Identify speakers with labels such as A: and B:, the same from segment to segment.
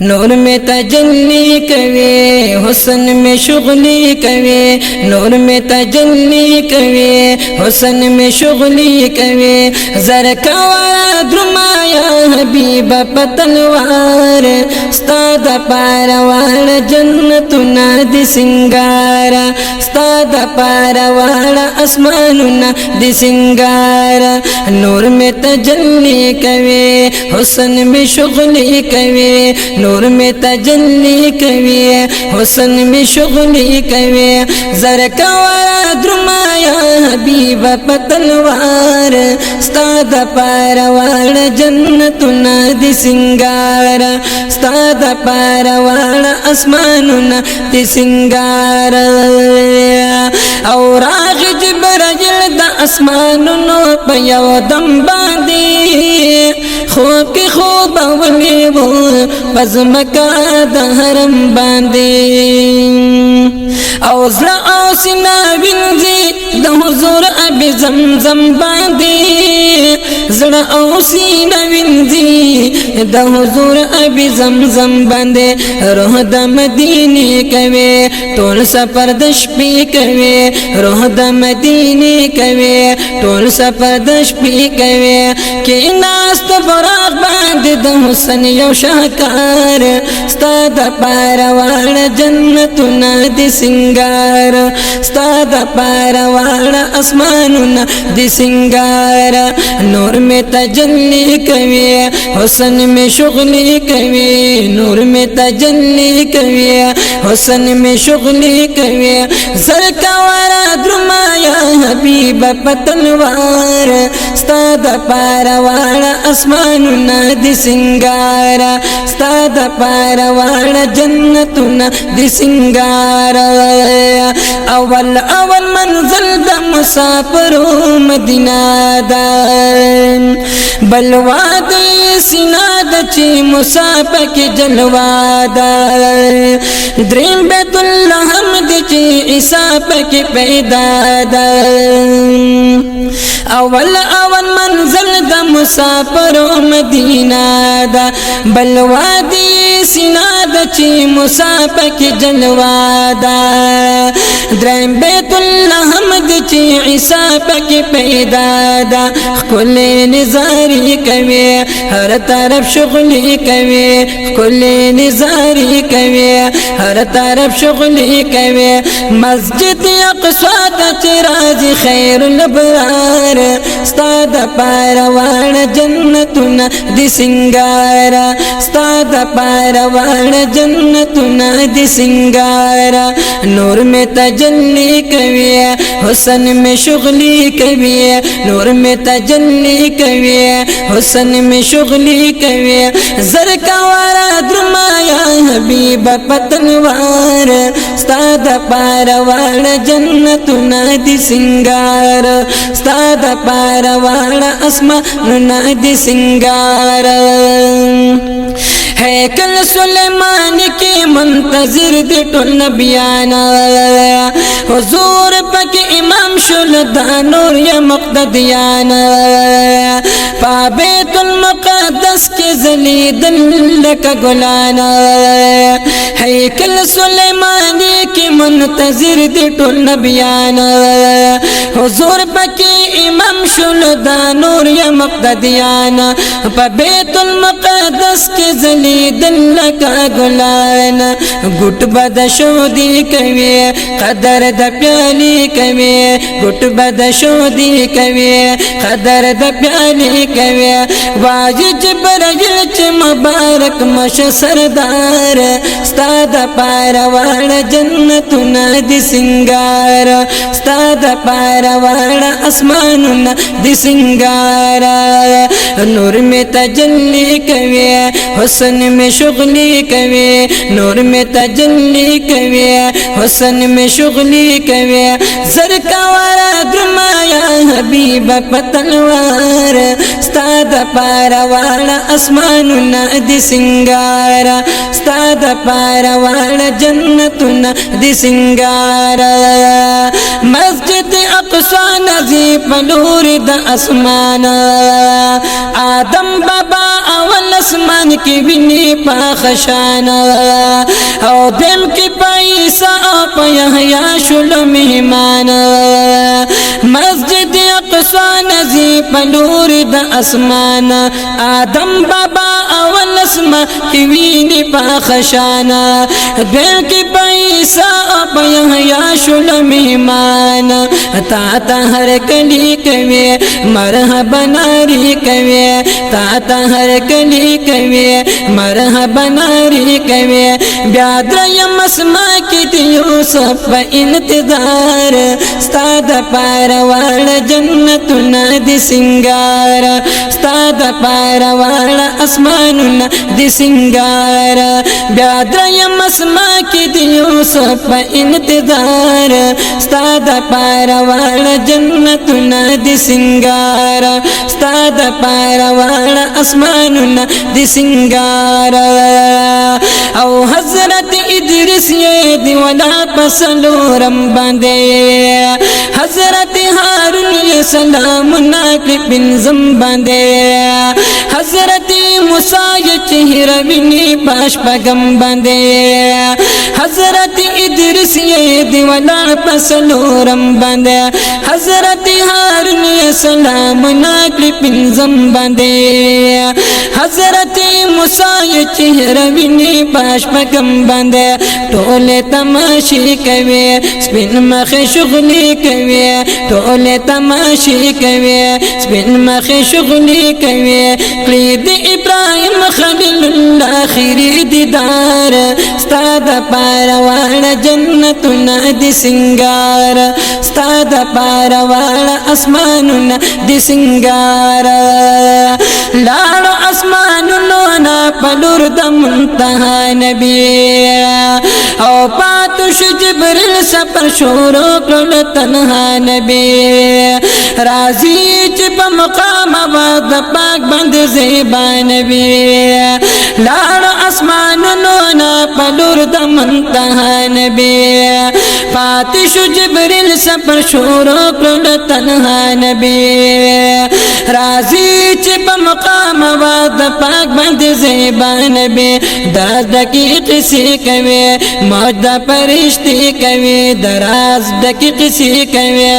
A: नूर में तजल्ली कवे हुस्न में शुगली कवे, नूर में तजल्ली कवे हुस्न में शुगली कवे। जर कवारा द्रुमाया हबीब पतलवार, स्ताद पारवाड़ जन्नतुना दि सिंगारा, स्ताद पारवाड़ आसमानुना दि सिंगारा। नूर में तजल्ली कवे हुस्न में शुगली कवे, नूर में तजल्ली कवे हुस्न में शुगली कवे। जर कवारा द्रुमाया हबीब पतलवार, स्ताद पारवाड़ जन्नतुना दि सिंगारा, स्ताद पारवाड़ आसमानुना दि सिंगारा। और आग जिब्राइल द आसमानुनो पे यवदम बांधी, खूब के खूब अवली वो पज़मका दहरम बांधे। औज़ला औसिना विंजी द हुज़ूर अब ज़मज़म बांधे, ज़ला औसिना विंजी द हुज़ूर अब ज़मज़म बांधे। रोह द मदीने कवे टोल सफरदश पी कवे, रोह द मदीने कवे टोल सफरदश पी कवे। के नास्त बराक बांध द हुस्न यो शाहकार, स्ताद पारवाड़ जन्नतुना दि सिंगार, स्ताद पारवाड़ आसमानुना दि सिंगार। नूर में तजल्ली कवे हुस्न में शुगली कवे, नूर में तजल्ली कवे हुस्न में शुगली कवे। सर कवारा द्रुमाया हबीब पतलवार, स्ताद पारवाड़ आसमानुना दि सिंगारा, स्ताद पारवाड़ जन्नतुना दि सिंगारा। अवल अवल मंजिल द मुसाफिरो मदीना दा, बलवा दे सीना द ची मुसाफिर के जलवा दा। द्रीम बैतुल्लाह हमद ची इसाफ के पैदा दा। अवल अवल मंजिल द मुसाफिरो मदीना दा, बलवा दे सीना द ची मुसाफिर के जलवा दा। द्रीम बैतुल्लाह हमद ची इसाफ के पैदा दा। कुले निजारी कवे हर तरफ शुगली कवे, कुले निजारी कवे हर तरफ शुगली कवे। मस्जिद अक़सा द चिराज खैरुल अबरार, स्ताद पारवाड़ जन्नतुना दि सिंगारा, स्ताद पारवाड़ जन्नतुना दि सिंगारा। नूर में तजल्ली कवे हुस्न में शुगली कवे, नूर में तजल्ली कवे हुस्न में शुगली कवे। जर कवारा द्रुमाया हबीब पतलवार, स्ताद पारवाड़ जन्नतुना दि सिंगार, स्ताद पारवाड़ आसमानुना दि सिंगारा। हैकल सुलेमान के मुंतज़िर दे टोल नबियाना, हुज़ूर पक इमाम शुलदा नूर या मुक़्तदियाना। पाबैतुल मुक़द्दस के ज़ली दिल का गुलाना, हैकल सुलेमानी के मुंतज़िर दे टोल नबियाना। हुज़ूर पक इमाम शुलदा नूर या मुक़्तदियाना। पाबैतुल मुक़द्दस के ज़ली दिल का गुलाना। गुट बदशोदी कवे कदर द प्याली कवे, गुट बदशोदी कवे कदर द प्याली कवे। वाजिब जिब्राइल च मुबारक मश सरदार, स्ताद पारवाड़ जन्नतुना दि सिंगारा, स्ताद पारवाड़ आसमानुना दि सिंगारा। नूर में तजल्ली कवे हुस्न में शुगली कवे, नूर में तजल्ली कवे हुस्न में शुगली कवे। जर कवारा द्रुमाया हबीब पतलवार, स्ताद पारवाड़ आसमानुना दि सिंगारा, स्ताद पारवाड़ जन्नतुना दि सिंगारा। मस्जिद अक़सा नज़ीफ پلور دا اسمان آدم بابا اول اسمان کی ویني پاخشان او دم کی پیسا او یحیی شل مهمان مسجد اقصا نزی پلور دا اسمان آدم بابا اول اسمان کی ویني پاخشان دم کی پیسا او یحیی شل مهمان تا تا ہر کلی کوي مرحبا ناری کوي تا تا هر کلی کوي مرحبا ناری کوي بیا دریم اسما کی دی یوسف په انتظار ستاد پاروال جنتنا دی سنگار ستاد پاروال اسماننا دی سنگار بیا دریم اسما کی دی یوسف په انتظار ستاد پاروال جنتنا دی سنگار ستاد پاروال اسماننا دی سنگار او حضرت ادریس یہ دی ولا پسلورم باندے حضرت ہارون یہ سلام ناکلی پنزم باندے حضرت موسیٰ یہ چہرہ بینی پاش پگم باندے حضرت ادریس یہ دی ولا پسلورم باندے حضرت ہارون یہ سلام ناکلی پنزم باندے حضرت موسیٰ یہ چہرہ بینی پاش پگم باندے ٹولے تماشی کوي سپین مخ شغلی کوي ټوله تماشي کوي سپین مخ شغلی کوي قلید ابراهیم خلیل الله خیری دیدار ستاد پاروال جنتنا دی سنگار ستاد پاروال اسماننا دی سنگار لاړو اسمانونو نا پلور د منتهى نبی او پاتو شو جبریل سفر شورو کړل تنها نبی راضی چې په مقام آباد پاک باندې زیبا نبی لاړو اسمانونو نا پلور د منتهى نبی پاتو شو جبریل سفر شورو کړل تنها نبی راضی چې په مقام آباد پاک باندې زیبا نبی دا دقیق سی کوي موج دا پرشتی کوي دراز دقیق سی کوي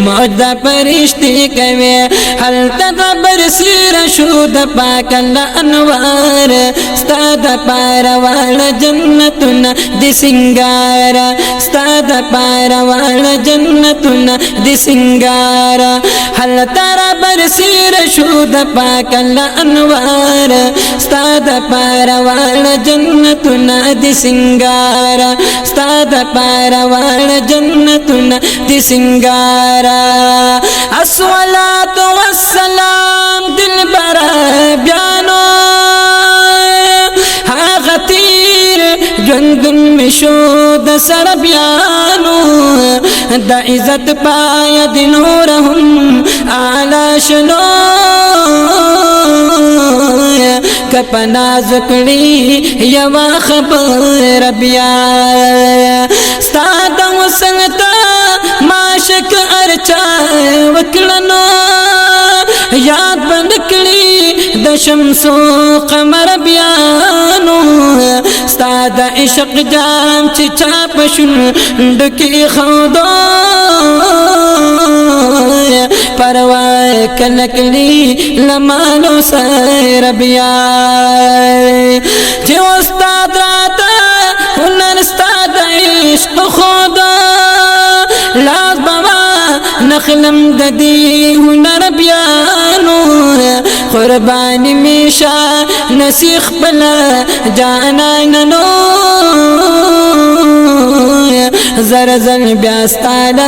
A: موج دا پرشتی کوي حل تدبر سیر شو دا پاک اللہ انوار ستا دا پاروال جنتنا دی سنگار ستا دا پاروال جنتنا دی سنگار حل تدبر سیر شو دا پاک اللہ انوار ستا دا پاروال جنتنا دی سنگار ستاد پاروال جنتنا دی سنگار الصلاة والسلام دل برا بیانو ها غتیر جندن مشود سر بیانو دا عزت پایا دی نورهم آلا شنو کپنا زکڑی یوا خبر بیا ستاد وسنتا ماشک ارچا وکلنو یاد بندکڑی د شمس و قمر بیانو ستاد عشق جام چی چاپ شنڈکی خودو پروائی کنکلی لمالو سیر بیا جو استاد راتا ہنر استاد عشق خدا لاز بابا نخلم ددی ہنر بیانو قربانی میشا نسیخ بلا جانا ننو زرزل بیاستالا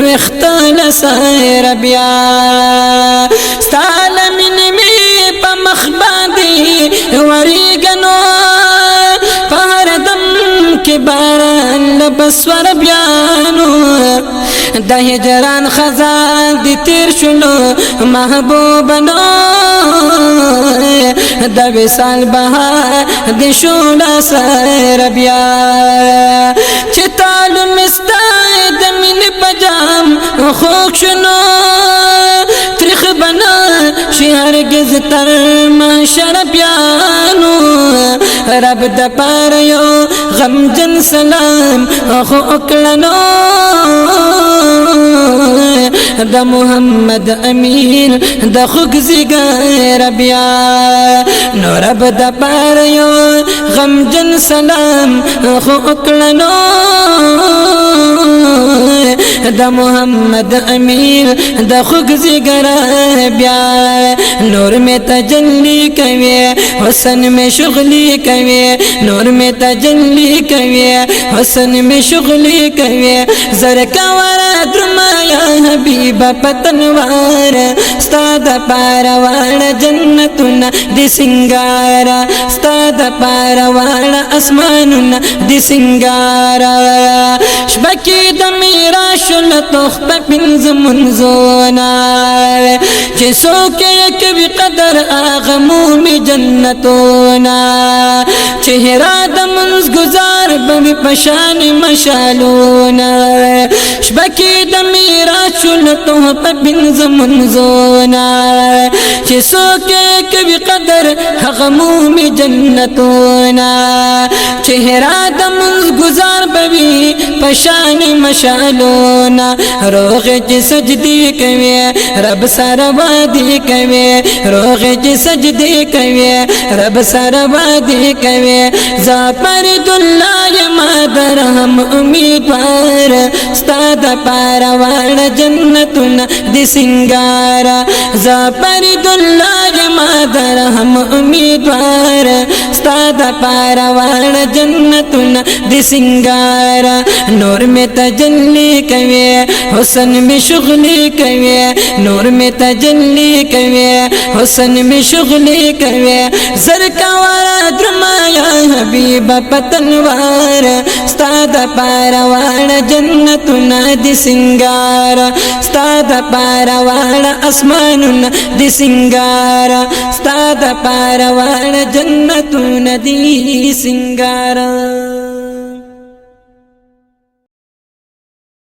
A: وختال سیر بیا ستالا منمی پا مخبادی وریگنو پاردم کی باران لبسور بیانو دا ہجران خزان دی تیر شلو محبوبنو دا وصال بہار دی شولا سیر بیا چتال مستای دمین پجام خوک شنو هرگز تر محشر بیانو رب د پاره یو غمجن سلام خو اکلنو د محمد امین د خوږ زیګر بیا نو رب د پاره یو غمجن سلام خو اکلنو د محمد امین د خوږ زیګر بیا نور میں تجلی کوي حسن میں شغلی کوي نور میں تجلی کوي حسن میں شغلی کوي زرکا ورا درما یا حبیب پتنوار استاد پاروان جنتنا دی سنگارا استاد پاروان اسماننا دی سنگارا شبکی د میرا شل تخت پنز منزونا جسو کے کبھی قدر آغموم جنتونا چہرہ دمنز گزار بمی پشان مشالونا شبکی دمیرا چلتو پبنز منزونا جسو کے کبھی قدر آغموم جنتونا چہرہ دمنز گزار بمی پشان مشالونا روغ جی سجدی کوي رب سره وادي کوي روغ جی سجدی کوي رب سره وادي کوي زاپر دلای ما درهم امیدوار استاد پاروان جنتنا دی سنگارا زاپر دلای ما درهم امیدوار استاد پاروان جنتنا دی سنگارا نور میں تجلی کوي حسن میں شغلی کوي نور میں تجلی کوي حسن میں شغلی کوي زرکا ورا درما یا حبیب پتنوار استاد پاروان جنتنا دی سنگارا استاد پاروان اسماننا دی سنگارا استاد پاروان جنتنا دی سنگارا